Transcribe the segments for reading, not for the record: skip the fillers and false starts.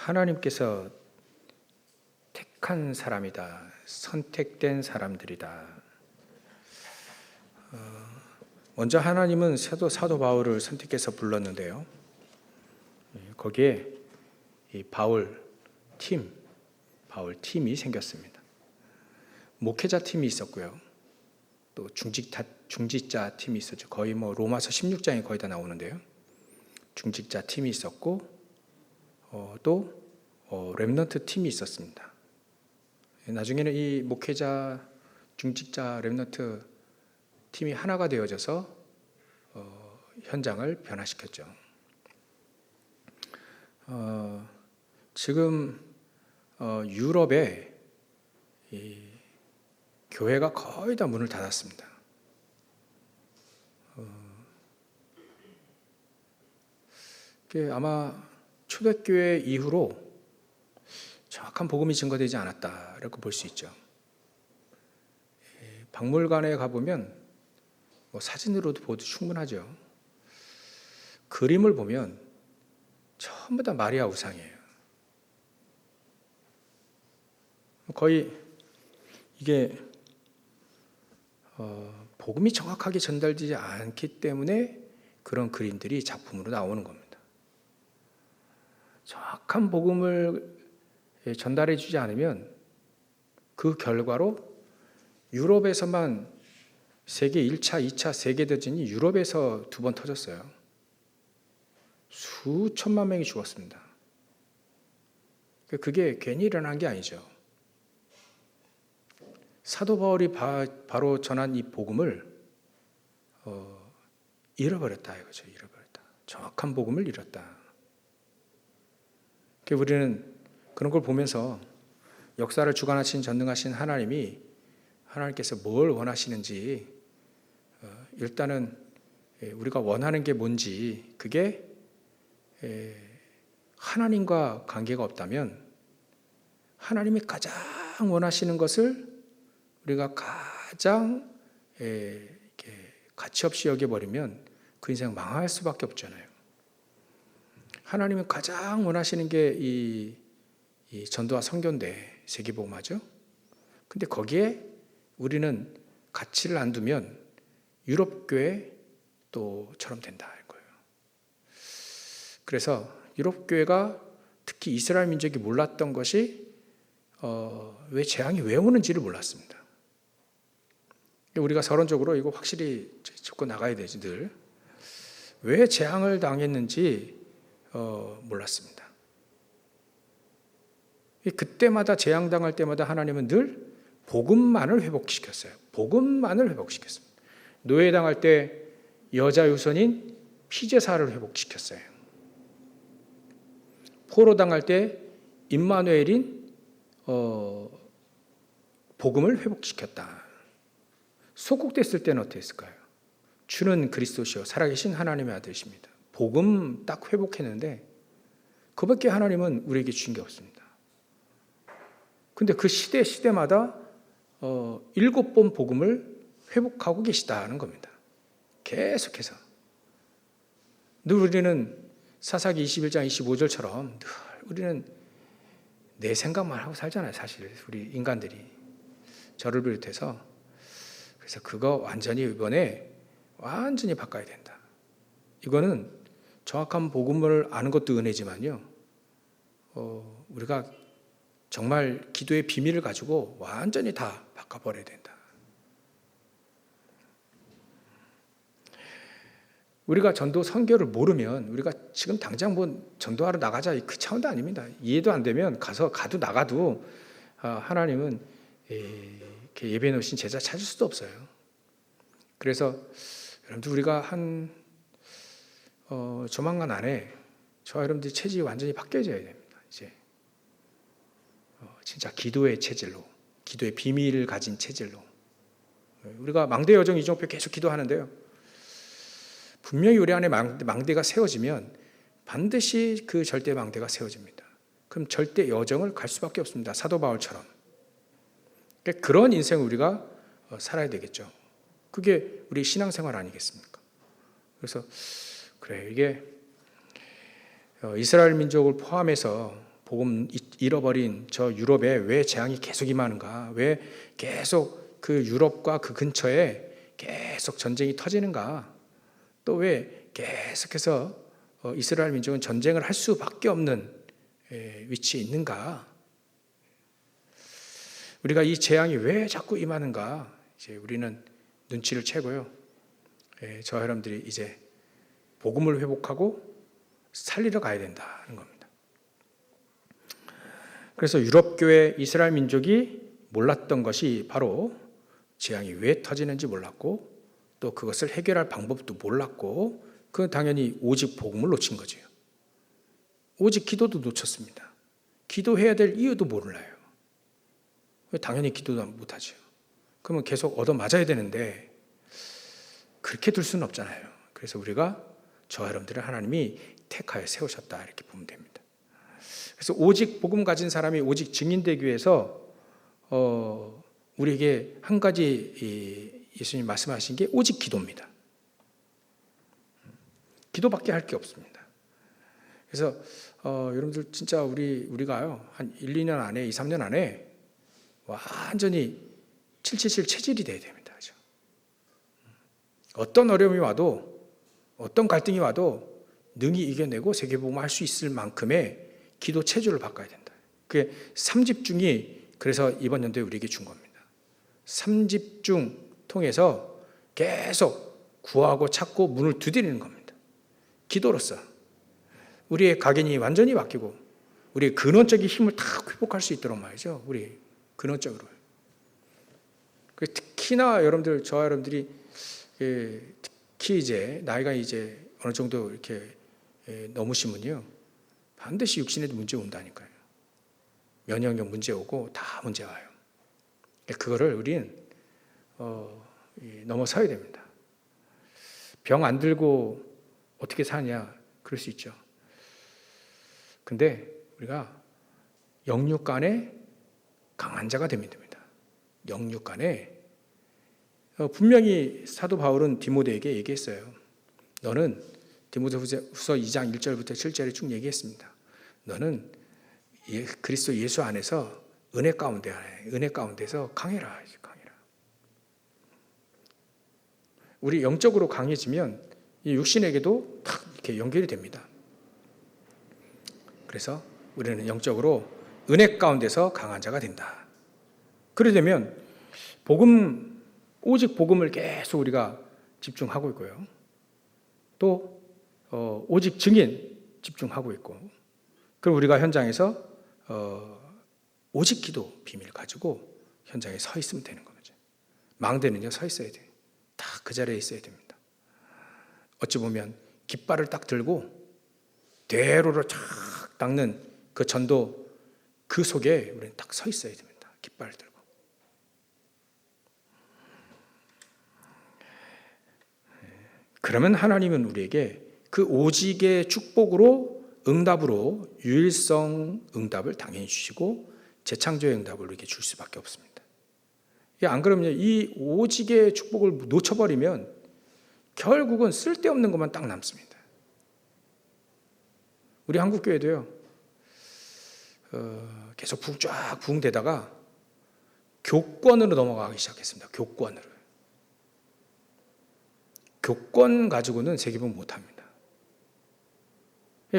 하나님께서 택한 사람이다. 선택된 사람들이다. 먼저 하나님은 사도 바울을 선택해서 불렀는데요. 거기에 이 바울 팀이 생겼습니다. 목회자 팀이 있었고요. 또 중직자 팀이 있었죠. 거의 로마서 16장에 거의 다 나오는데요. 중직자 팀이 있었고 또 렘넌트 팀이 있었습니다. 나중에는 이 목회자, 중직자, 렘넌트 팀이 하나가 되어져서 현장을 변화시켰죠. 지금 유럽에 이 교회가 거의 다 문을 닫았습니다. 아마 초대교회 이후로 정확한 복음이 증거되지 않았다라고 볼 수 있죠. 박물관에 가보면 사진으로도 보도 충분하죠. 그림을 보면 전부 다 마리아 우상이에요. 거의 이게 복음이 정확하게 전달되지 않기 때문에 그런 그림들이 작품으로 나오는 겁니다. 정확한 복음을 전달해 주지 않으면 그 결과로 유럽에서만 세계 1차, 2차 세계대전이 유럽에서 2번 터졌어요. 수천만 명이 죽었습니다. 그게 괜히 일어난 게 아니죠. 사도 바울이 바로 전한 이 복음을 잃어버렸다 이거죠. 잃어버렸다. 정확한 복음을 잃었다. 우리는 그런 걸 보면서 역사를 주관하신 전능하신 하나님께서 뭘 원하시는지 일단은 우리가 원하는 게 뭔지 그게 하나님과 관계가 없다면 하나님이 가장 원하시는 것을 우리가 가장 가치 없이 여겨버리면 그 인생 망할 수밖에 없잖아요. 하나님이 가장 원하시는 게 이 전도와 선교인데 세계복음화죠. 근데 거기에 우리는 가치를 안 두면 유럽교회 또처럼 된다 거예요. 그래서 유럽교회가 특히 이스라엘 민족이 몰랐던 것이 왜 재앙이 왜 오는지를 몰랐습니다. 우리가 서론적으로 이거 확실히 짚고 나가야 되지 늘. 왜 재앙을 당했는지 몰랐습니다. 그때마다 재앙당할 때마다 하나님은 늘 복음만을 회복시켰어요. 복음만을 회복시켰습니다. 노예당할 때 여자 유선인 피제사를 회복시켰어요. 포로당할 때 임마누엘인 복음을 회복시켰다. 소국됐을 때는 어땠을까요? 주는 그리스도시요 살아계신 하나님의 아들이십니다. 복음 딱 회복했는데 그밖에 하나님은 우리에게 주신 게 없습니다. 근데 그 시대마다 7번 복음을 회복하고 계시다는 겁니다. 계속해서. 늘 우리는 사사기 21장 25절처럼 늘 우리는 내 생각만 하고 살잖아요. 사실 우리 인간들이. 저를 비롯해서. 그래서 그거 완전히 이번에 완전히 바꿔야 된다. 이거는 정확한 복음을 아는 것도 은혜지만요. 우리가 정말 기도의 비밀을 가지고 완전히 다 바꿔버려야 된다. 우리가 전도 선교를 모르면 우리가 지금 당장 전도하러 나가자 그 차원도 아닙니다. 이해도 안 되면 나가도 하나님은 이렇게 예배해 놓으신 제자 찾을 수도 없어요. 그래서 여러분들 우리가 조만간 안에 저와 여러분들이 체질이 완전히 바뀌어져야 됩니다. 이제 진짜 기도의 체질로, 기도의 비밀을 가진 체질로. 우리가 망대 여정 이정표 계속 기도하는데요. 분명히 우리 안에 망대가 세워지면 반드시 그 절대 망대가 세워집니다. 그럼 절대 여정을 갈 수밖에 없습니다. 사도 바울처럼. 그런 인생을 우리가 살아야 되겠죠. 그게 우리 신앙생활 아니겠습니까? 그래서 그래 이게 이스라엘 민족을 포함해서 복음 잃어버린 저 유럽에 왜 재앙이 계속 임하는가? 왜 계속 그 유럽과 그 근처에 계속 전쟁이 터지는가? 또 왜 계속해서 이스라엘 민족은 전쟁을 할 수밖에 없는 위치에 있는가? 우리가 이 재앙이 왜 자꾸 임하는가? 이제 우리는 눈치를 채고요. 저와 여러분들이 이제 복음을 회복하고 살리러 가야 된다는 겁니다. 그래서 유럽 교회 이스라엘 민족이 몰랐던 것이 바로 재앙이 왜 터지는지 몰랐고 또 그것을 해결할 방법도 몰랐고 그 당연히 오직 복음을 놓친 거죠. 오직 기도도 놓쳤습니다. 기도해야 될 이유도 몰라요. 당연히 기도도 못하죠. 그러면 계속 얻어맞아야 되는데 그렇게 둘 수는 없잖아요. 그래서 우리가 저와 여러분들을 하나님이 택하여 세우셨다 이렇게 보면 됩니다. 그래서 오직 복음 가진 사람이 오직 증인되기 위해서 우리에게 한 가지 예수님 말씀하신 게 오직 기도입니다. 기도밖에 할 게 없습니다. 그래서 여러분들 진짜 우리가요 한 1, 2년 안에 2, 3년 안에 완전히 777 체질이 돼야 됩니다. 그렇죠? 어떤 어려움이 와도 어떤 갈등이 와도 능히 이겨내고 세계복음을 할 수 있을 만큼의 기도 체질을 바꿔야 된다. 그게 3집중이 그래서 이번 연도에 우리에게 준 겁니다. 3집중 통해서 계속 구하고 찾고 문을 두드리는 겁니다. 기도로서 우리의 각인이 완전히 바뀌고 우리의 근원적인 힘을 다 회복할 수 있도록 말이죠. 우리 근원적으로. 특히나 여러분들, 저와 여러분들이 특히 이제 나이가 이제 어느 정도 이렇게 넘으시면요, 반드시 육신에도 문제 온다니까요. 면역력 문제 오고 다 문제 와요. 그거를 우리는 넘어서야 됩니다. 병 안 들고 어떻게 사냐? 그럴 수 있죠. 근데 우리가 영육간에 강한 자가 되면 됩니다. 영육간에 분명히 사도 바울은 디모데에게 얘기했어요. 너는 디모데후서 2장 1절부터 7절에 쭉 얘기했습니다. 너는 그리스도 예수 안에서 은혜 가운데서 강해라. 우리 영적으로 강해지면 이 육신에게도 탁 이렇게 연결이 됩니다. 그래서 우리는 영적으로 은혜 가운데서 강한 자가 된다. 그러려면 오직 복음을 계속 우리가 집중하고 있고요. 또 오직 증인 집중하고 있고, 그럼 우리가 현장에서 오직 기도 비밀 가지고 현장에 서 있으면 되는 거죠. 망대는요 서 있어야 돼요. 다 그 자리에 있어야 됩니다. 어찌 보면 깃발을 딱 들고 대로로 쫙 닦는 그 전도 그 속에 우리는 딱 서 있어야 됩니다. 깃발을 들고. 그러면 하나님은 우리에게 그 오직의 축복으로 응답으로 유일성 응답을 당연히 주시고 재창조의 응답을 우리에게 줄 수밖에 없습니다. 안 그러면 이 오직의 축복을 놓쳐버리면 결국은 쓸데없는 것만 딱 남습니다. 우리 한국교회도요, 계속 쫙 부흥되다가 교권으로 넘어가기 시작했습니다. 교권 가지고는 세계복음 못합니다.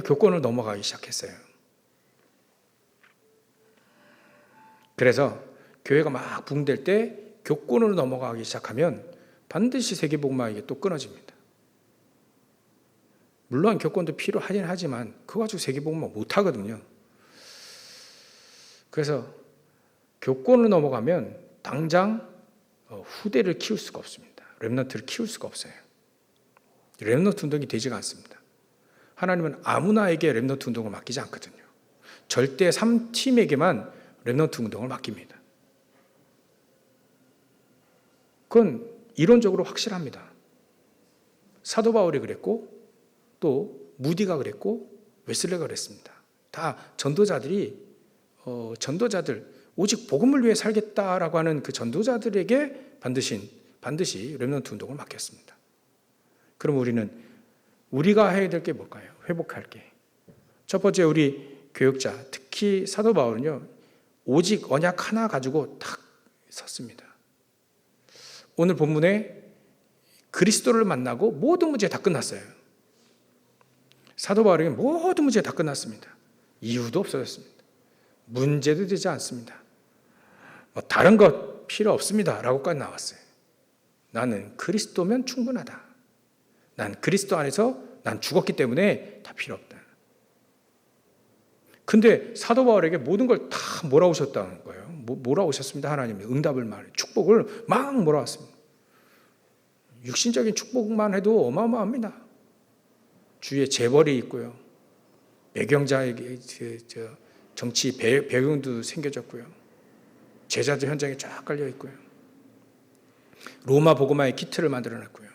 교권을 넘어가기 시작했어요. 그래서 교회가 막 부흥될 때 교권으로 넘어가기 시작하면 반드시 세계복음화가 또 끊어집니다. 물론 교권도 필요하긴 하지만 그거 가지고 세계복음화 못하거든요. 그래서 교권으로 넘어가면 당장 후대를 키울 수가 없습니다. 렘넌트를 키울 수가 없어요. 렘넌트 운동이 되지가 않습니다. 하나님은 아무나에게 렘넌트 운동을 맡기지 않거든요. 절대 3팀에게만 렘넌트 운동을 맡깁니다. 그건 이론적으로 확실합니다. 사도 바울이 그랬고 또 무디가 그랬고 웨슬레가 그랬습니다. 다 전도자들 오직 복음을 위해 살겠다라고 하는 그 전도자들에게 반드시 렘넌트 운동을 맡겼습니다. 그럼 우리가 해야 될 게 뭘까요? 회복할 게. 첫 번째, 우리 교육자, 특히 특히 사도 바울은요, 오직 언약 하나 가지고 탁 섰습니다. 오늘 본문에 그리스도를 만나고 모든 문제 다 끝났어요. 사도 바울에게 모든 문제 다 끝났습니다. 이유도 없어졌습니다. 문제도 되지 않습니다. 다른 것 필요 없습니다 라고까지 나왔어요. 나는 그리스도면 충분하다. 난 그리스도 안에서 난 죽었기 때문에 다 필요 없다. 근데 사도 바울에게 모든 걸 다 몰아오셨다는 거예요. 몰아오셨습니다. 하나님이 응답을 말해 축복을 막 몰아왔습니다. 육신적인 축복만 해도 어마어마합니다. 주위에 재벌이 있고요. 매경자에게 정치 배경도 생겨졌고요. 제자들 현장에 쫙 깔려 있고요. 로마 복음화의 키트를 만들어놨고요.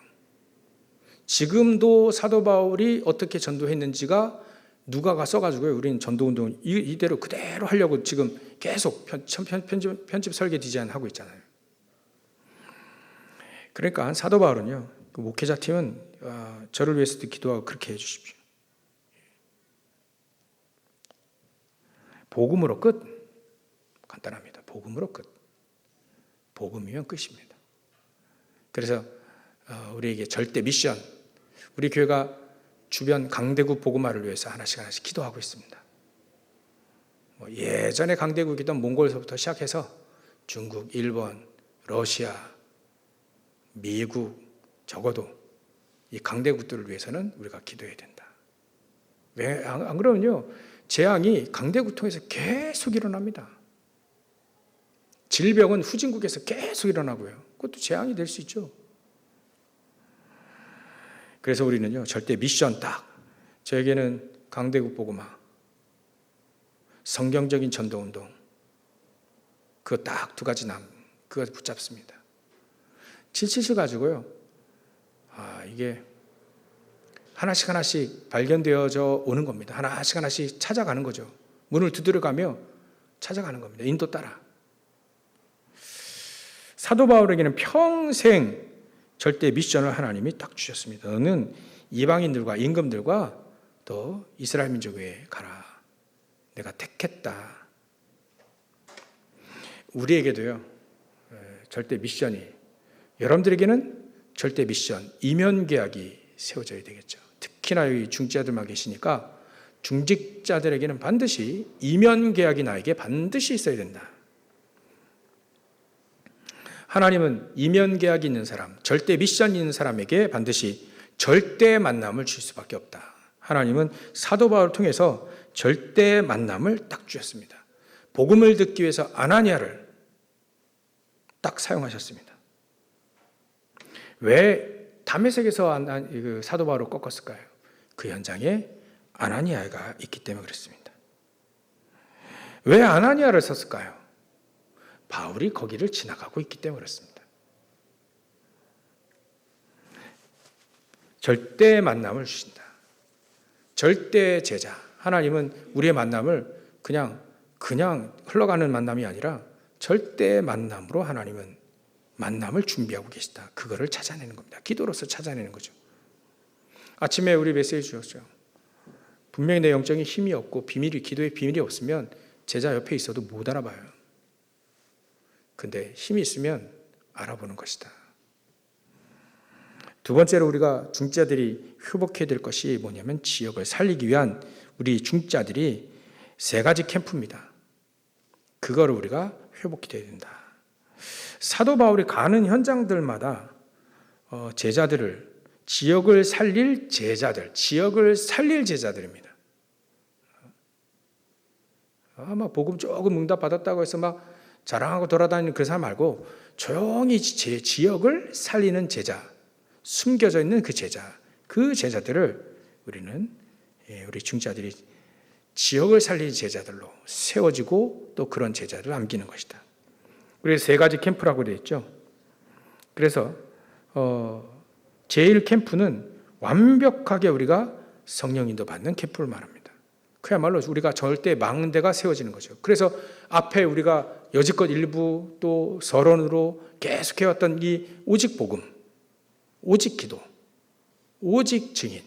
지금도 사도 바울이 어떻게 전도했는지가 누가가 써가지고요. 우리는 전도운동 이대로 그대로 하려고 지금 계속 편집 설계 디자인 하고 있잖아요. 그러니까 사도 바울은요, 그 목회자 팀은 저를 위해서도 기도하고 그렇게 해주십시오. 복음으로 끝. 간단합니다. 복음으로 끝. 복음이면 끝입니다. 그래서 우리에게 절대 미션, 우리 교회가 주변 강대국 복음화를 위해서 하나씩 기도하고 있습니다. 예전에 강대국이던 몽골서부터 시작해서 중국, 일본, 러시아, 미국, 적어도 이 강대국들을 위해서는 우리가 기도해야 된다. 왜? 안 그러면요, 재앙이 강대국 통해서 계속 일어납니다. 질병은 후진국에서 계속 일어나고요. 그것도 재앙이 될 수 있죠. 그래서 우리는요, 절대 미션 딱, 저에게는 강대국 복음화, 성경적인 전도운동, 그거 딱 두 가지 그거 붙잡습니다. 777 가지고요, 이게 하나씩 발견되어져 오는 겁니다. 하나씩 찾아가는 거죠. 문을 두드려가며 찾아가는 겁니다. 인도 따라. 사도 바울에게는 평생 절대 미션을 하나님이 딱 주셨습니다. 너는 이방인들과 임금들과 또 이스라엘 민족에 가라. 내가 택했다. 우리에게도요, 절대 미션이, 여러분들에게는 절대 미션, 이면 계약이 세워져야 되겠죠. 특히나 여기 중직자들만 계시니까 중직자들에게는 반드시 이면 계약이 나에게 반드시 있어야 된다. 하나님은 이면 계약이 있는 사람, 절대 미션이 있는 사람에게 반드시 절대 만남을 줄 수밖에 없다. 하나님은 사도 바울을 통해서 절대 만남을 딱 주셨습니다. 복음을 듣기 위해서 아나니아를 딱 사용하셨습니다. 왜 다메섹에서 사도 바울을 꺾었을까요? 그 현장에 아나니아가 있기 때문에 그렇습니다. 왜 아나니아를 썼을까요? 바울이 거기를 지나가고 있기 때문에 그렇습니다. 절대 만남을 주신다. 절대 제자. 하나님은 우리의 만남을 그냥 흘러가는 만남이 아니라 절대 만남으로 하나님은 만남을 준비하고 계시다. 그거를 찾아내는 겁니다. 기도로서 찾아내는 거죠. 아침에 우리 메시지 주셨죠. 분명히 내 영적인 힘이 없고 기도의 비밀이 없으면 제자 옆에 있어도 못 알아봐요. 근데 힘이 있으면 알아보는 것이다. 두 번째로 우리가 중직자들이 회복해야 될 것이 뭐냐면 지역을 살리기 위한 우리 중직자들이 세 가지 캠프입니다. 그거를 우리가 회복해야 된다. 사도 바울이 가는 현장들마다 제자들을, 지역을 살릴 제자들입니다. 막 복음 조금 응답 받았다고 해서 막 자랑하고 돌아다니는 그 사람 말고 조용히 제 지역을 살리는 제자, 숨겨져 있는 그 제자들을 우리는, 우리 중직자들이 지역을 살리는 제자들로 세워지고 또 그런 제자를 남기는 것이다. 그래서 세 가지 캠프라고 되어 있죠. 그래서 제1캠프는 완벽하게 우리가 성령 인도 받는 캠프를 말합니다. 그야말로 우리가 절대 망대가 세워지는 거죠. 그래서 앞에 우리가 여지껏 일부 또 서론으로 계속해왔던 이 오직 복음, 오직 기도, 오직 증인,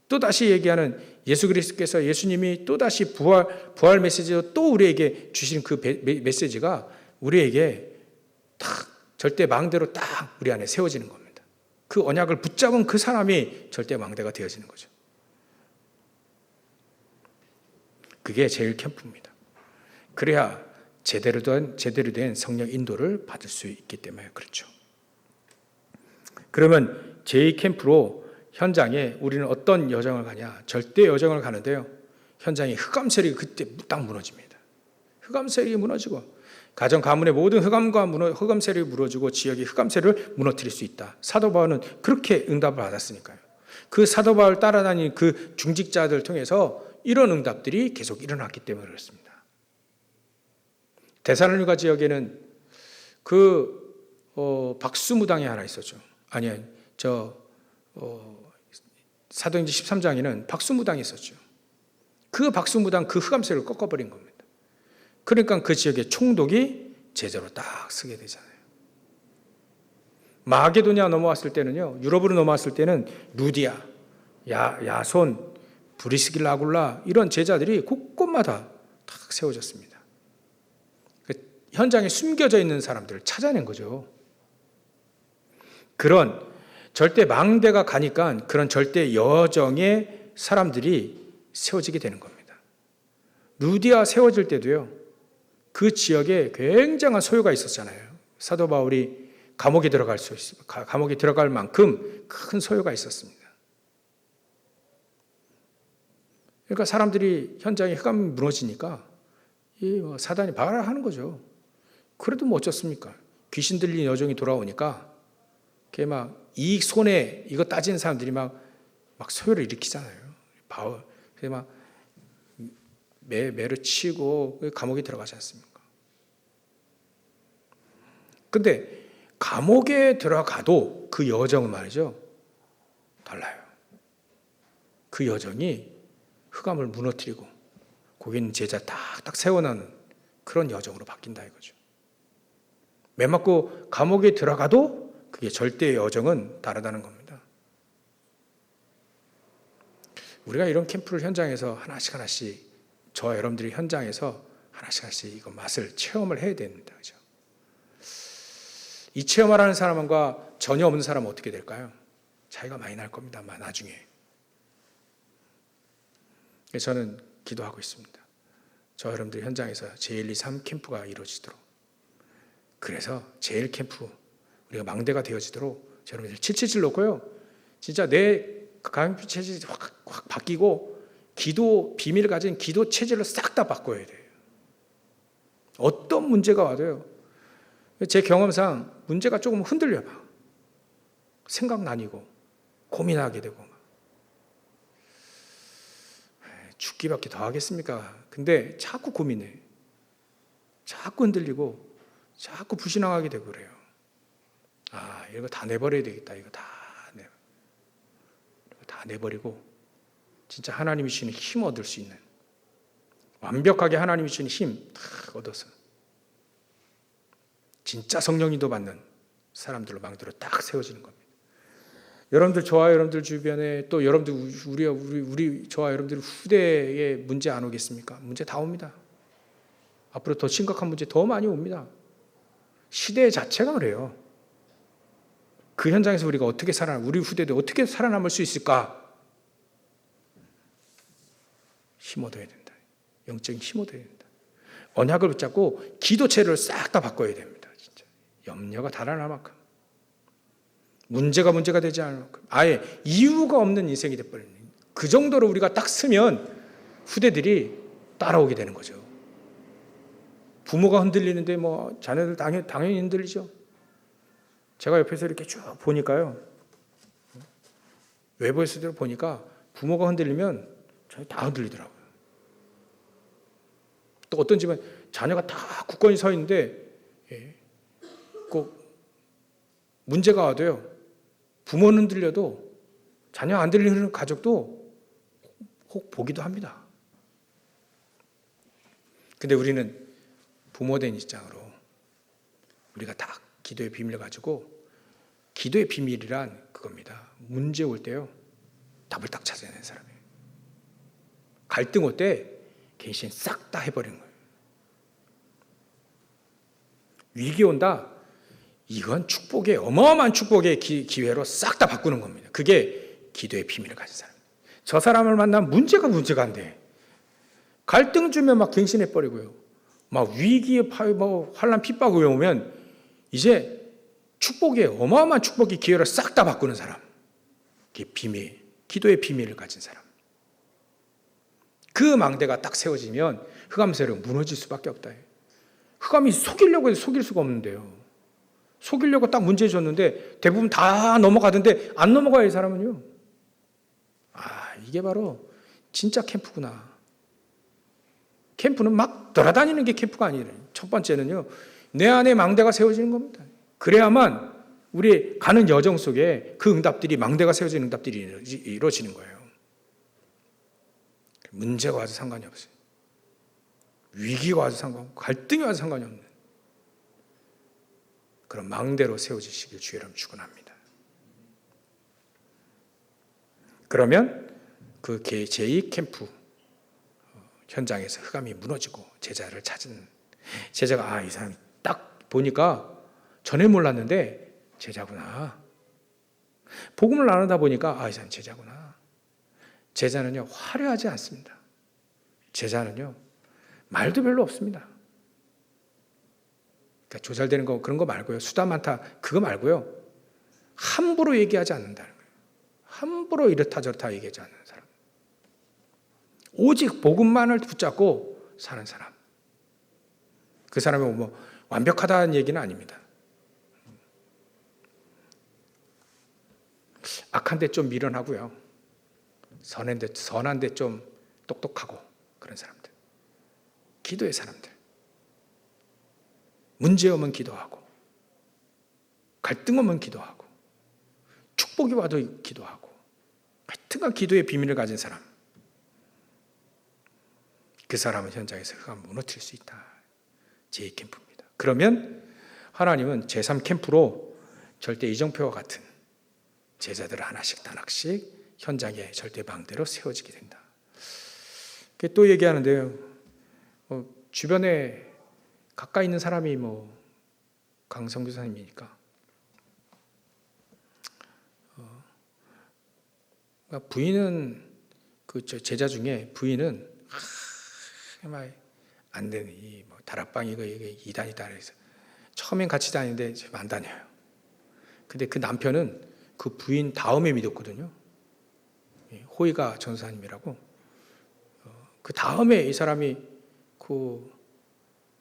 또 다시 얘기하는 예수 그리스도께서 예수님이 또다시 부활 메시지로 또 우리에게 주신 그 메시지가 우리에게 딱 절대 망대로 딱 우리 안에 세워지는 겁니다. 그 언약을 붙잡은 그 사람이 절대 망대가 되어지는 거죠. 그게 제일 캠프입니다. 그래야 제대로 된 성령 인도를 받을 수 있기 때문에 그렇죠. 그러면 제2캠프로 현장에 우리는 어떤 여정을 가냐? 절대 여정을 가는데요. 현장에 흑암 세력이 그때 딱 무너집니다. 흑암 세력이 무너지고 가정 가문의 모든 흑암 세력이 무너지고 지역의 흑암 세력을 무너뜨릴 수 있다. 사도 바울은 그렇게 응답을 받았으니까요. 그 사도 바울 따라다니는 그 중직자들 통해서 이런 응답들이 계속 일어났기 때문에 그렇습니다. 데살로니가 지역에는 박수무당이 하나 있었죠. 아니요, 사도행전 13장에는 박수무당이 있었죠. 그 박수무당 그 흑암세를 꺾어버린 겁니다. 그러니까 그 지역에 총독이 제자로 딱 서게 되잖아요. 마게도냐 넘어왔을 때는요, 유럽으로 넘어왔을 때는 루디아, 야손, 브리스길라 아굴라 이런 제자들이 곳곳마다 딱 세워졌습니다. 현장에 숨겨져 있는 사람들을 찾아낸 거죠. 그런 절대 망대가 가니까 그런 절대 여정의 사람들이 세워지게 되는 겁니다. 루디아 세워질 때도요, 그 지역에 굉장한 소요가 있었잖아요. 사도 바울이 감옥에 들어갈 만큼 큰 소요가 있었습니다. 그러니까 사람들이 현장에 흑암이 무너지니까 사단이 발하는 거죠. 그래도 뭐 어쩌습니까? 귀신 들린 여종이 돌아오니까 그게 막 이익 손해 이거 따지는 사람들이 막 소요를 일으키잖아요. 그게 막 매를 치고 감옥에 들어가지 않습니까? 근데 감옥에 들어가도 그 여정은 말이죠, 달라요. 그 여정이 흑암을 무너뜨리고 거기 있는 제자 딱딱 세워놓는 그런 여정으로 바뀐다 이거죠. 매 맞고 감옥에 들어가도 그게 절대의 여정은 다르다는 겁니다. 우리가 이런 캠프를 현장에서 하나씩 저와 여러분들이 현장에서 하나씩 이거 맛을 체험을 해야 됩니다. 그죠? 이 체험을 하는 사람과 전혀 없는 사람은 어떻게 될까요? 차이가 많이 날 겁니다. 아마 나중에. 저는 기도하고 있습니다. 저와 여러분들이 현장에서 제1, 2, 3 캠프가 이루어지도록, 그래서 제1 캠프 우리가 망대가 되어지도록 여러분들 777 놓고요, 진짜 내 강피 체질이 확 바뀌고 기도 비밀을 가진 기도 체질을 싹 다 바꿔야 돼요. 어떤 문제가 와도요, 제 경험상 문제가 조금 흔들려봐. 생각 나뉘고 고민하게 되고 죽기밖에 더 하겠습니까? 근데 자꾸 고민해. 자꾸 흔들리고 자꾸 불신앙하게 되고 그래요. 이거 다 내버려야 되겠다. 이거 다 내버리고 진짜 하나님이 주시는 힘 얻을 수 있는, 완벽하게 하나님이 주시는 힘 다 얻어서 진짜 성령인도 받는 사람들로 망대로 딱 세워지는 겁니다. 여러분들, 저와 여러분들 주변에 또 여러분들 저와 여러분들 후대에 문제 안 오겠습니까? 문제 다 옵니다. 앞으로 더 심각한 문제 더 많이 옵니다. 시대 자체가 그래요. 그 현장에서 우리가 어떻게 우리 후대들 어떻게 살아남을 수 있을까? 힘 얻어야 된다. 영적인 힘 얻어야 된다. 언약을 붙잡고 기도체를 싹 다 바꿔야 됩니다. 진짜 염려가 달아날 만큼, 문제가 되지 않을 만큼, 아예 이유가 없는 인생이 돼버리는, 그 정도로 우리가 딱 쓰면 후대들이 따라오게 되는 거죠. 부모가 흔들리는데 자녀들 당연히 흔들리죠. 제가 옆에서 이렇게 쭉 보니까요, 외부에서 보니까 부모가 흔들리면 다 흔들리더라고요. 또 어떤 집은 자녀가 다 굳건히 서 있는데 꼭 문제가 와도요, 부모는 흔들려도 자녀 안 들리는 가족도 혹 보기도 합니다. 근데 우리는 부모된 입장으로 우리가 딱 기도의 비밀을 가지고, 기도의 비밀이란 그겁니다. 문제 올 때요, 답을 딱 찾아내는 사람이에요. 갈등 올 때 갱신 싹 다 해버리는 거예요. 위기 온다. 이건 축복의 어마어마한 축복의 기회로 싹 다 바꾸는 겁니다. 그게 기도의 비밀을 가진 사람입니다. 저 사람을 만나면 문제가 안 돼. 갈등 주면 막 갱신해 버리고요. 막 위기에 환란 핍박 오면 이제 축복의 어마어마한 축복의 기회를 싹 다 바꾸는 사람. 그게 비밀, 기도의 비밀을 가진 사람. 그 망대가 딱 세워지면 흑암 세력 무너질 수밖에 없다. 흑암이 속이려고 해도 속일 수가 없는데요. 속이려고 딱 문제 줬는데 대부분 다 넘어가던데 안 넘어가요, 이 사람은요. 이게 바로 진짜 캠프구나. 캠프는 막 돌아다니는 게 캠프가 아니에요. 첫 번째는요, 내 안에 망대가 세워지는 겁니다. 그래야만 우리 가는 여정 속에 그 응답들이, 망대가 세워지는 응답들이 이루어지는 거예요. 문제가 와도 상관이 없어요. 위기가 와도 상관없고 갈등이 와도 상관이 없는 그런 망대로 세워지시길 주의 이름 축원합니다. 그러면 그 제2 캠프 현장에서 흑암이 무너지고 제자를 찾은, 제자가 이 사람이 딱 보니까 전에 몰랐는데 제자구나. 복음을 나누다 보니까 이 사람 제자구나. 제자는요, 화려하지 않습니다. 제자는요, 말도 별로 없습니다. 그러니까 조잘되는 거, 그런 거 말고요. 수다 많다, 그거 말고요. 함부로 얘기하지 않는다는 거예요. 함부로 이렇다 저렇다 얘기하지 않는 사람. 오직 복음만을 붙잡고 사는 사람. 그 사람이 뭐 완벽하다는 얘기는 아닙니다. 악한데 좀 미련하고요. 선한데 좀 똑똑하고 그런 사람들. 기도의 사람들. 문제 오면 기도하고, 갈등 오면 기도하고, 축복이 와도 기도하고, 하여튼간 기도의 비밀을 가진 사람. 그 사람은 현장에서 흑암을 무너뜨릴 수 있다. 제2캠프입니다. 그러면 하나님은 제3캠프로 절대 이정표와 같은 제자들을 하나씩 현장에 절대 방대로 세워지게 된다. 또 얘기하는데요. 주변에 가까이 있는 사람이 강성 교사님이니까 부인은 제자 중에 부인은 안 되는 다락방이고 이게 이단이다 해서 처음엔 같이 다니는데 안 다녀요. 근데 그 남편은 그 부인 다음에 믿었거든요. 호의가 전사님이라고. 그 다음에 이 사람이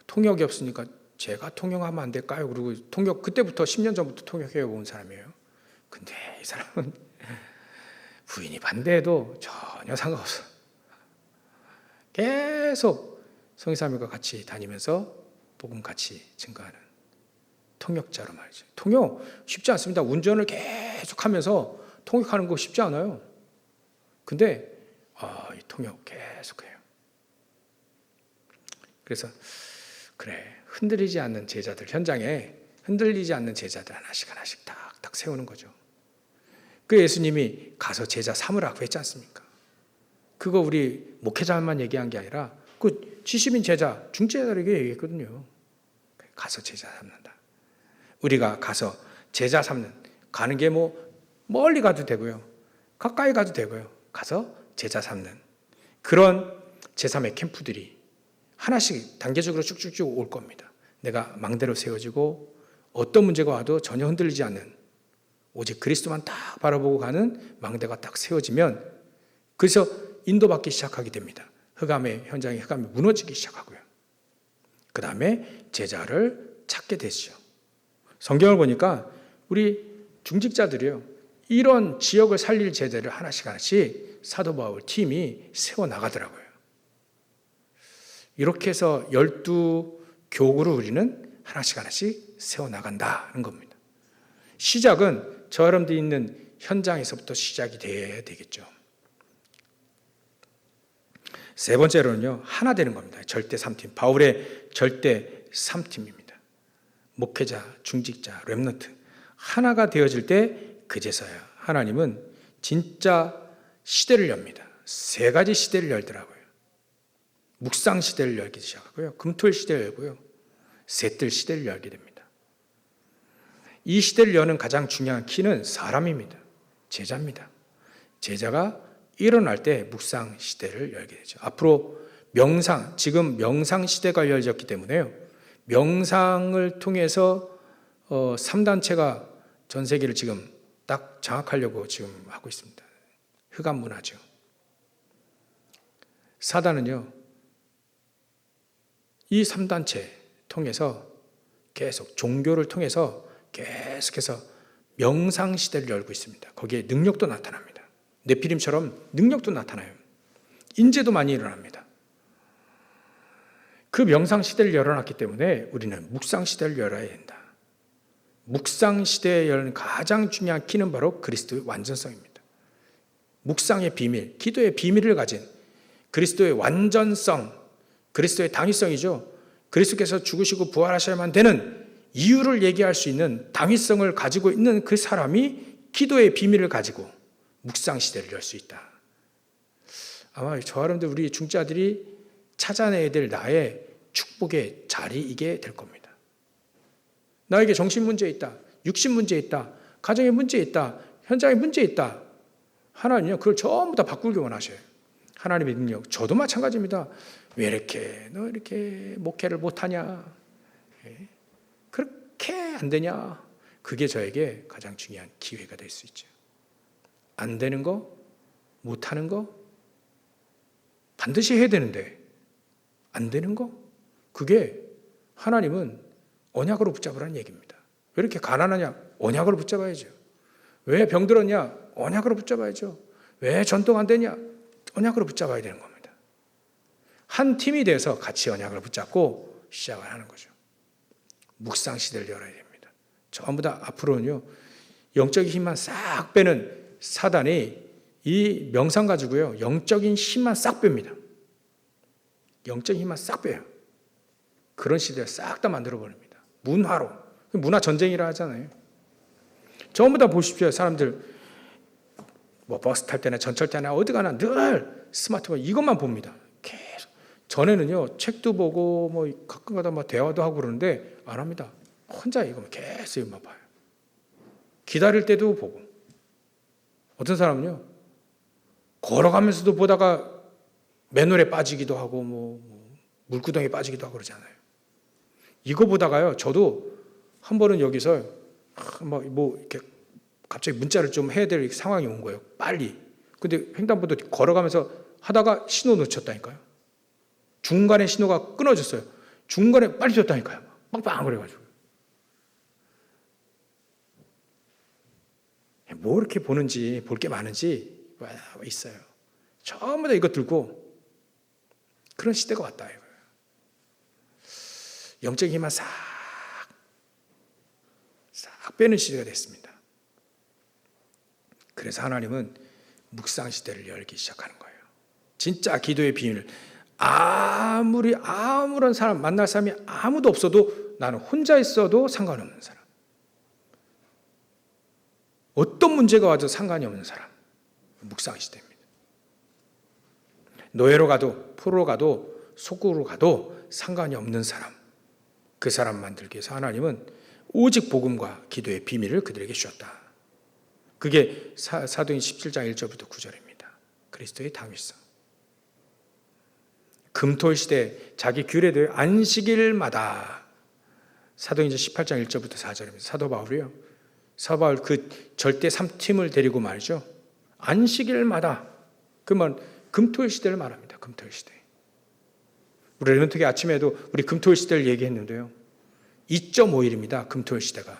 통역이 없으니까 제가 통역하면 안 될까요? 그리고 그때부터 10년 전부터 통역해 온 사람이에요. 근데 이 사람은 부인이 반대해도 전혀 상관없어. 계속 성의사님과 같이 다니면서 복음 같이 증거하는 통역자로 말이죠. 통역 쉽지 않습니다. 운전을 계속하면서 통역하는 거 쉽지 않아요. 근데 이 통역 계속해요. 그래서 흔들리지 않는 제자들, 현장에 흔들리지 않는 제자들 하나씩 딱 세우는 거죠. 그 예수님이 가서 제자 삼으라고 했지 않습니까? 그거 우리 목회자만 얘기한 게 아니라 그 70인 제자, 중제자들에게 얘기했거든요. 가서 제자 삼는다. 우리가 가서 제자 삼는, 가는 게 멀리 가도 되고요. 가까이 가도 되고요. 가서 제자 삼는 그런 제3의 캠프들이 하나씩 단계적으로 쭉쭉쭉 올 겁니다. 내가 망대로 세워지고 어떤 문제가 와도 전혀 흔들리지 않는, 오직 그리스도만 딱 바라보고 가는 망대가 딱 세워지면, 그래서 인도받기 시작하게 됩니다. 현장의 흑암이 무너지기 시작하고요. 그 다음에 제자를 찾게 되죠. 성경을 보니까 우리 중직자들이요, 이런 지역을 살릴 제자를 하나씩 사도 바울 팀이 세워나가더라고요. 이렇게 해서 12교구를 우리는 하나씩 세워나간다는 겁니다. 시작은 저 여러분들이 있는 현장에서부터 시작이 돼야 되겠죠. 세 번째로는요, 하나 되는 겁니다. 절대 3팀. 바울의 절대 3팀입니다. 목회자, 중직자, 렘넌트. 하나가 되어질 때 그제서야 하나님은 진짜 시대를 엽니다. 세 가지 시대를 열더라고요. 묵상 시대를 열기 시작하고요. 금토일 시대를 열고요. 셋들 시대를 열게 됩니다. 이 시대를 여는 가장 중요한 키는 사람입니다. 제자입니다. 제자가 일어날 때 묵상 시대를 열게 되죠. 앞으로 지금 명상 시대가 열렸기 때문에요. 명상을 통해서 3단체가 전 세계를 지금 딱 장악하려고 지금 하고 있습니다. 흑암 문화죠. 사단은요, 이 3단체 통해서 계속 종교를 통해서 계속해서 명상 시대를 열고 있습니다. 거기에 능력도 나타납니다. 네피림처럼 능력도 나타나요. 인재도 많이 일어납니다. 그 명상 시대를 열어놨기 때문에 우리는 묵상 시대를 열어야 된다. 묵상 시대에 여는 가장 중요한 키는 바로 그리스도의 완전성입니다. 묵상의 비밀, 기도의 비밀을 가진 그리스도의 완전성, 그리스도의 당위성이죠. 그리스도께서 죽으시고 부활하셔야만 되는 이유를 얘기할 수 있는 당위성을 가지고 있는 그 사람이 기도의 비밀을 가지고 묵상 시대를 열 수 있다. 아마 저와 여러분들 우리 중자들이 찾아내야 될 나의 축복의 자리이게 될 겁니다. 나에게 정신 문제 있다, 육신 문제 있다, 가정에 문제 있다, 현장에 문제 있다. 하나님은요, 그걸 전부 다 바꾸길 원하셔요. 하나님의 능력, 저도 마찬가지입니다. 왜 너 이렇게 목회를 못하냐? 그렇게 안 되냐? 그게 저에게 가장 중요한 기회가 될 수 있죠. 안 되는 거, 못하는 거, 반드시 해야 되는데 안 되는 거, 그게 하나님은 언약으로 붙잡으라는 얘기입니다. 왜 이렇게 가난하냐? 언약으로 붙잡아야죠. 왜 병들었냐? 언약으로 붙잡아야죠. 왜 전도가 안 되냐? 언약으로 붙잡아야 되는 겁니다. 한 팀이 돼서 같이 언약을 붙잡고 시작을 하는 거죠. 묵상 시대를 열어야 됩니다. 전부 다 앞으로는요, 영적인 힘만 싹 빼는 사단이 이 명상 가지고요, 영적인 힘만 싹 뺍니다. 영적인 힘만 싹 빼요. 그런 시대를 싹 다 만들어 버립니다. 문화로. 문화 전쟁이라 하잖아요. 전부 다 보십시오. 사람들 뭐 버스 탈 때나 전철 때나 어디 가나 늘 스마트폰 이것만 봅니다. 계속. 전에는요, 책도 보고 뭐 가끔가다 뭐 대화도 하고 그러는데 안 합니다. 혼자 이거만 계속 이것만 봐요. 기다릴 때도 보고. 어떤 사람은요, 걸어가면서도 보다가 맨홀에 빠지기도 하고 뭐 물구덩이에 빠지기도 하고 그러잖아요. 이거 보다가요, 저도 한 번은 여기서 뭐 이렇게 갑자기 문자를 좀 해야 될 상황이 온 거예요. 빨리. 근데 횡단보도 걸어가면서 하다가 신호 놓쳤다니까요. 중간에 신호가 끊어졌어요. 중간에 빨리 줬다니까요. 빵빵 그래가지고. 뭐 이렇게 보는지, 볼 게 많은지 있어요. 전부 다 이거 들고 그런 시대가 왔다 이거예요. 영적인 힘만 싹 빼는 시대가 됐습니다. 그래서 하나님은 묵상 시대를 열기 시작하는 거예요. 진짜 기도의 비밀. 아무런 사람, 만날 사람이 아무도 없어도 나는 혼자 있어도 상관없는 사람. 어떤 문제가 와도 상관이 없는 사람. 묵상 시대입니다. 노예로 가도, 포로로 가도, 속국으로 가도 상관이 없는 사람. 그 사람 만들기 위해서 하나님은 오직 복음과 기도의 비밀을 그들에게 주었다. 그게 사도행 17장 1절부터 9절입니다. 그리스도의 당위성. 금토일 시대 자기 규례대로 안식일마다 사도행전 18장 1절부터 4절입니다. 사도 바울이요. 사도 바울 그 절대 3팀을 데리고 말이죠. 안식일마다 그러면 금토일 시대를 말합니다. 금토일 시대. 우리 레몬트기 아침에도 우리 금토일 시대를 얘기했는데요. 2.5일입니다. 금토일 시대가.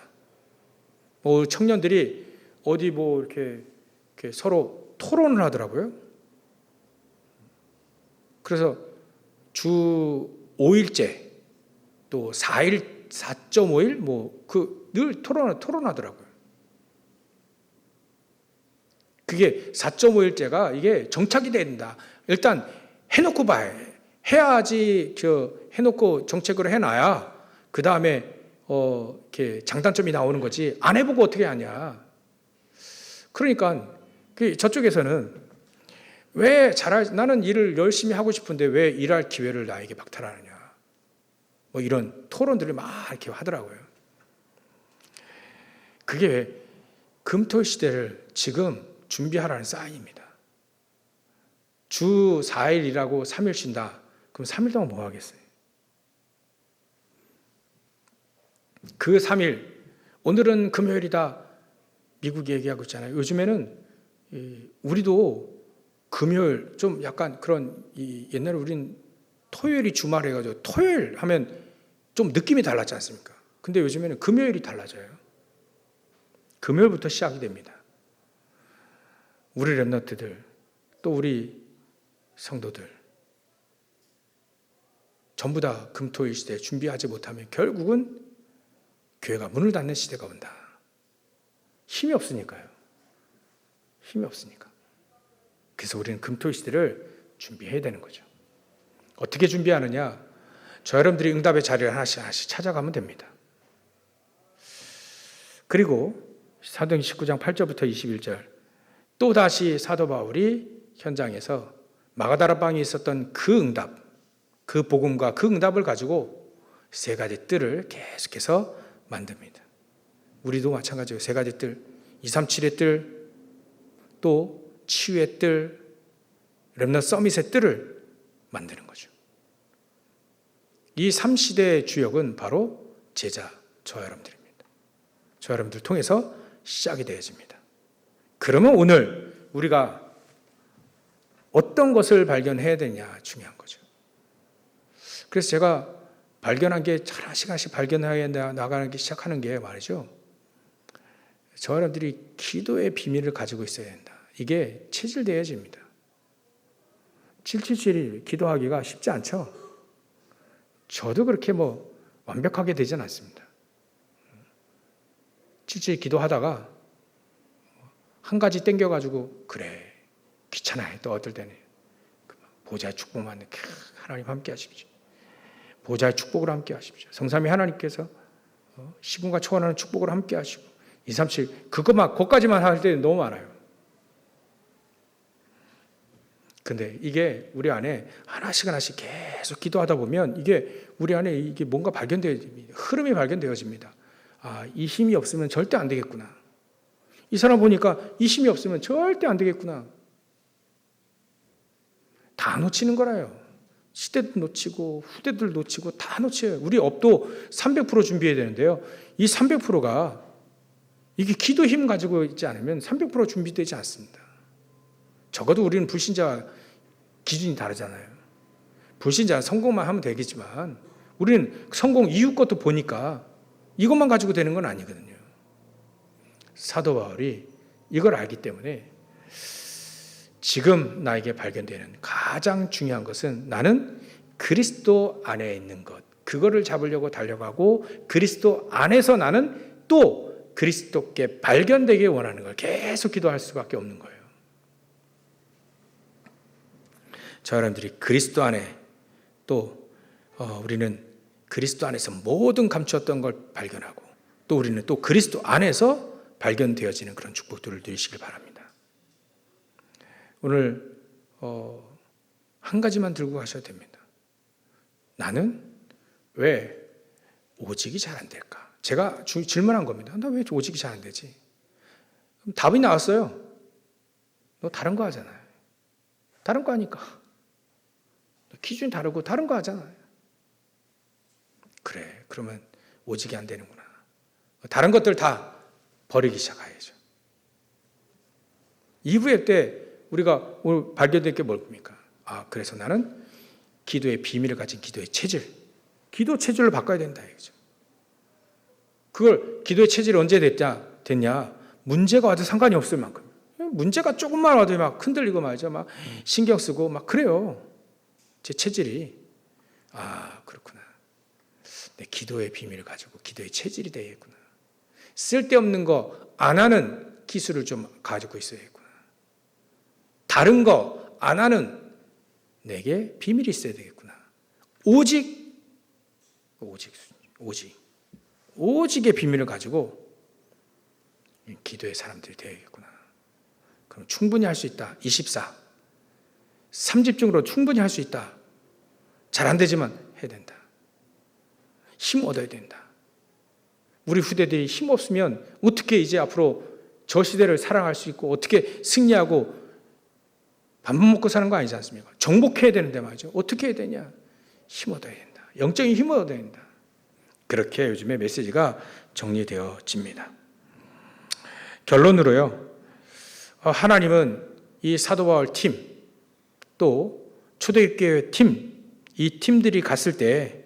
청년들이 어디 이렇게 서로 토론을 하더라고요. 그래서 주 5일째 또 4일, 4.5일 늘 토론하더라고요. 그게 4.5일째가 이게 정착이 된다. 일단 해놓고 봐야 해. 해야지 해놓고 정책으로 해놔야 그 다음에 이렇게 장단점이 나오는 거지. 안 해보고 어떻게 하냐. 그러니까 저쪽에서는 나는 일을 열심히 하고 싶은데 왜 일할 기회를 나에게 박탈하느냐. 뭐 이런 토론들을 막 이렇게 하더라고요. 그게 금토일 시대를 지금 준비하라는 사인입니다. 주 4일 일하고 3일 쉰다. 그럼 3일 동안 뭐 하겠어요? 그 3일, 오늘은 금요일이다. 미국이 얘기하고 있잖아요. 요즘에는 우리도 금요일 좀 약간 그런 옛날에 우린 토요일이 주말 해가지고 토요일 하면 좀 느낌이 달랐지 않습니까? 근데 요즘에는 금요일이 달라져요. 금요일부터 시작이 됩니다. 우리 렘넌트들 또 우리 성도들 전부 다 금토일 시대에 준비하지 못하면 결국은 교회가 문을 닫는 시대가 온다. 힘이 없으니까요. 힘이 없으니까. 그래서 우리는 금토일 시대를 준비해야 되는 거죠. 어떻게 준비하느냐? 저 여러분들이 응답의 자리를 하나씩 찾아가면 됩니다. 그리고 사도행 19장 8절부터 21절 또다시 사도 바울이 현장에서 마가다라방에 있었던 그 응답, 그 복음과 그 응답을 가지고 세 가지 뜰을 계속해서 만듭니다. 우리도 마찬가지예요. 세 가지 뜰, 237의 뜰, 또 치유의 뜰, 렘넌트 서밋의 뜰을 만드는 거죠. 이 3시대의 주역은 바로 제자, 저 여러분들입니다. 저 여러분들 통해서 시작이 되어집니다. 그러면 오늘 우리가 어떤 것을 발견해야 되냐 중요한 거죠. 그래서 제가 발견한 게 하나씩 하나씩 발견해 나가기 시작하는 게 말이죠. 저 여러분들이 기도의 비밀을 가지고 있어야 된다. 이게 체질되어집니다. 777일 기도하기가 쉽지 않죠. 저도 그렇게 완벽하게 되진 않습니다. 777 기도하다가 한 가지 땡겨가지고 그래 귀찮아요. 또 어떨 때는 보좌의 축복만 하나님 함께 하십시오. 보좌의 축복으로 함께 하십시오. 성삼위 하나님께서 시군과 초월하는 축복으로 함께 하시고 237 그것까지만 할 때는 너무 많아요. 근데 이게 우리 안에 하나씩 하나씩 계속 기도하다 보면 이게 우리 안에 이게 뭔가 발견되어집니다. 흐름이 발견되어집니다. 아, 이 힘이 없으면 절대 안 되겠구나. 이 사람 보니까 이 힘이 없으면 절대 안 되겠구나. 다 놓치는 거라요. 시대도 놓치고 후대들 놓치고 다 놓쳐요. 우리 업도 300% 준비해야 되는데요. 이 300%가 이게 기도 힘 가지고 있지 않으면 300% 준비되지 않습니다. 적어도 우리는 불신자 기준이 다르잖아요. 불신자는 성공만 하면 되겠지만 우리는 성공 이후 것도 보니까 이것만 가지고 되는 건 아니거든요. 사도 바울이 이걸 알기 때문에 지금 나에게 발견되는 가장 중요한 것은 나는 그리스도 안에 있는 것, 그거를 잡으려고 달려가고 그리스도 안에서 나는 또 그리스도께 발견되게 원하는 걸 계속 기도할 수밖에 없는 거예요. 저 여러분들이 그리스도 안에 또 우리는 그리스도 안에서 모든 감추었던 걸 발견하고 또 우리는 또 그리스도 안에서 발견되어지는 그런 축복들을 누리시길 바랍니다. 오늘 한 가지만 들고 가셔도 됩니다. 나는 왜 오직이 잘 안 될까? 제가 질문한 겁니다. 나 왜 오직이 잘 안 되지? 그럼 답이 나왔어요. 너 다른 거 하잖아요. 다른 거 하니까. 기준이 다르고 다른 거 하잖아요. 그래, 그러면 오직이 안 되는구나. 다른 것들 다 버리기 시작해야죠. 2부회 때 우리가 오늘 발견될 게 뭘입니까? 아, 그래서 나는 기도의 비밀을 가진 기도의 체질, 기도 체질을 바꿔야 된다 이거죠. 그걸 기도의 체질이 언제 됐냐? 문제가 와도 상관이 없을 만큼. 문제가 조금만 와도 막 흔들리고 말이죠. 막 신경 쓰고 막 그래요. 제 체질이. 아, 그렇구나. 내 기도의 비밀을 가지고 기도의 체질이 되겠구나. 쓸데없는 거 안 하는 기술을 좀 가지고 있어야겠구나. 다른 거 안 하는 내게 비밀이 있어야 되겠구나. 오직의 비밀을 가지고 기도의 사람들이 되어야겠구나. 그럼 충분히 할 수 있다. 24. 3집중으로 충분히 할 수 있다. 잘 안 되지만 해야 된다. 힘 얻어야 된다. 우리 후대들이 힘 없으면 어떻게 이제 앞으로 저 시대를 살아갈 수 있고 어떻게 승리하고 밥만 먹고 사는 거 아니지 않습니까? 정복해야 되는데 말이죠. 어떻게 해야 되냐? 힘 얻어야 된다. 영적인 힘을 얻어야 된다. 그렇게 요즘에 메시지가 정리되어집니다. 결론으로요. 하나님은 이 사도 바울 팀, 또 초대교회 팀, 이 팀들이 갔을 때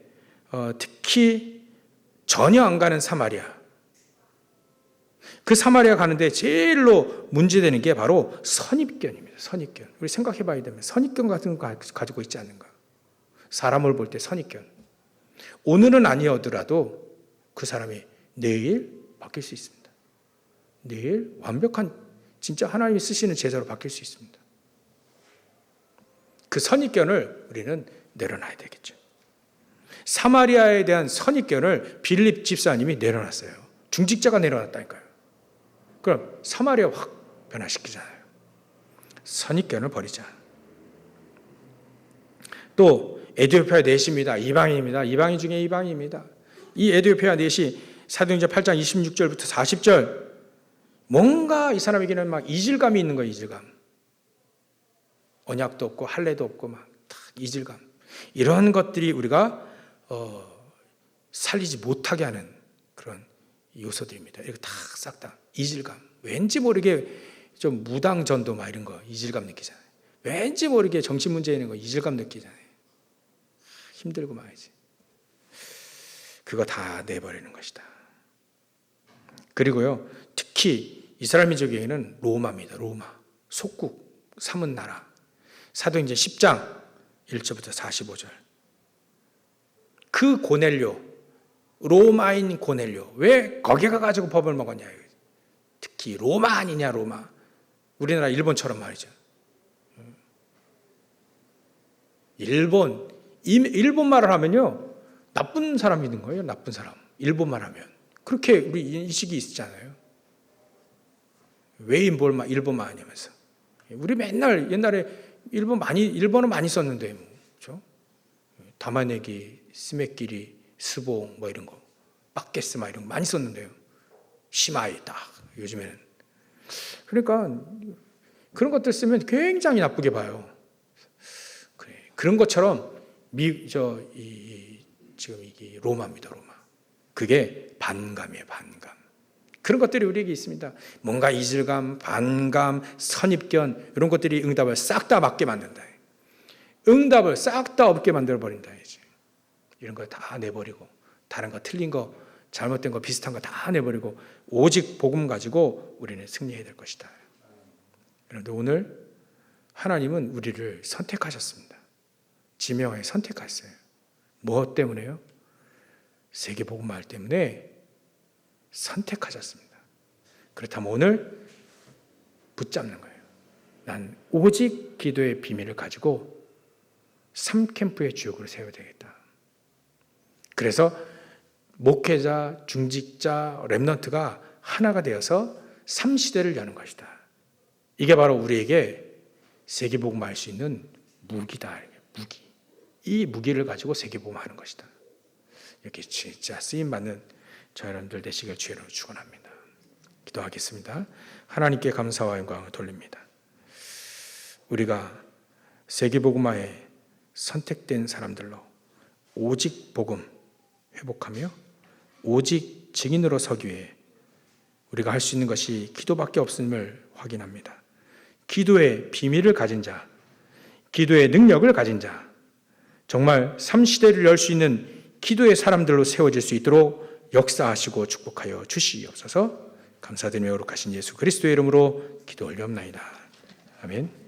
특히 전혀 안 가는 사마리아, 그 사마리아 가는데 제일로 문제되는 게 바로 선입견입니다. 선입견. 우리 생각해 봐야 됩니다. 선입견 같은 거 가지고 있지 않는가. 사람을 볼 때 선입견. 오늘은 아니어더라도 그 사람이 내일 바뀔 수 있습니다. 내일 완벽한 진짜 하나님이 쓰시는 제자로 바뀔 수 있습니다. 그 선입견을 우리는 내려놔야 되겠죠. 사마리아에 대한 선입견을 빌립 집사님이 내려놨어요. 중직자가 내려놨다니까요. 그럼 사마리아 확 변화시키잖아요. 선입견을 버리자. 또 에디오피아 넷입니다. 이방인입니다. 이방인 중에 이방인입니다. 이 에디오피아 넷이 사도행전 8장 26절부터 40절 뭔가 이 사람에게는 막 이질감이 있는 거예요. 이질감. 언약도 없고 할례도 없고 막 이질감. 이런 것들이 우리가 살리지 못하게 하는 그런 요소들입니다. 이거 다 싹 다 이질감. 왠지 모르게 좀 무당전도 막 이런 거 이질감 느끼잖아요. 왠지 모르게 정신 문제 있는 거 이질감 느끼잖아요. 힘들고 말이지. 그거 다 내버리는 것이다. 그리고요, 특히 이스라엘 민족에게는 로마입니다. 로마. 속국, 삼은 나라. 사도행전 10장 1절부터 45절. 그 고넬료, 로마인 고넬료, 왜 거기 가가지고 법을 먹었냐. 특히 로마 아니냐, 로마. 우리나라 일본처럼 말이죠. 일본 말을 하면요, 나쁜 사람이 있는 거예요. 나쁜 사람. 일본 말 하면. 그렇게 우리 인식이 있잖아요. 왜 일본말 하냐면서. 우리 맨날 옛날에 일본어 많이 썼는데, 그렇죠? 다마네기, 스메끼리, 스봉, 뭐 이런 거, 빠게스마 이런 거 많이 썼는데요. 시마이 딱 요즘에는. 그러니까 그런 것들 쓰면 굉장히 나쁘게 봐요. 그런 것처럼 지금 이게 로마입니다, 로마. 그게 반감이에요, 반감. 그런 것들이 우리에게 있습니다. 뭔가 이질감, 반감, 선입견 이런 것들이 응답을 싹 다 맞게 만든다. 응답을 싹 다 없게 만들어버린다. 이런 거 다 내버리고 다른 거 틀린 거 잘못된 거 비슷한 거 다 내버리고 오직 복음 가지고 우리는 승리해야 될 것이다. 그런데 오늘 하나님은 우리를 선택하셨습니다. 지명하여 선택하셨어요. 무엇 때문에요? 세계복음화 때문에 선택하셨습니다. 그렇다면 오늘 붙잡는 거예요. 난 오직 기도의 비밀을 가지고 3캠프의 주역으로 세워야 되겠다. 그래서 목회자, 중직자, 렘넌트가 하나가 되어서 3시대를 여는 것이다. 이게 바로 우리에게 세계복음화 할 수 있는 무기다. 무기. 이 무기를 가지고 세계복음화 하는 것이다. 이렇게 진짜 쓰임받는 저 여러분들 되시길 주의로 축원합니다. 기도하겠습니다. 하나님께 감사와 영광을 돌립니다. 우리가 세계복음화에 선택된 사람들로 오직 복음 회복하며 오직 증인으로 서기 위해 우리가 할 수 있는 것이 기도밖에 없음을 확인합니다. 기도의 비밀을 가진 자, 기도의 능력을 가진 자, 정말 3시대를 열 수 있는 기도의 사람들로 세워질 수 있도록 역사하시고 축복하여 주시옵소서. 감사드리며 거룩하신 예수 그리스도의 이름으로 기도 올리옵나이다. 아멘.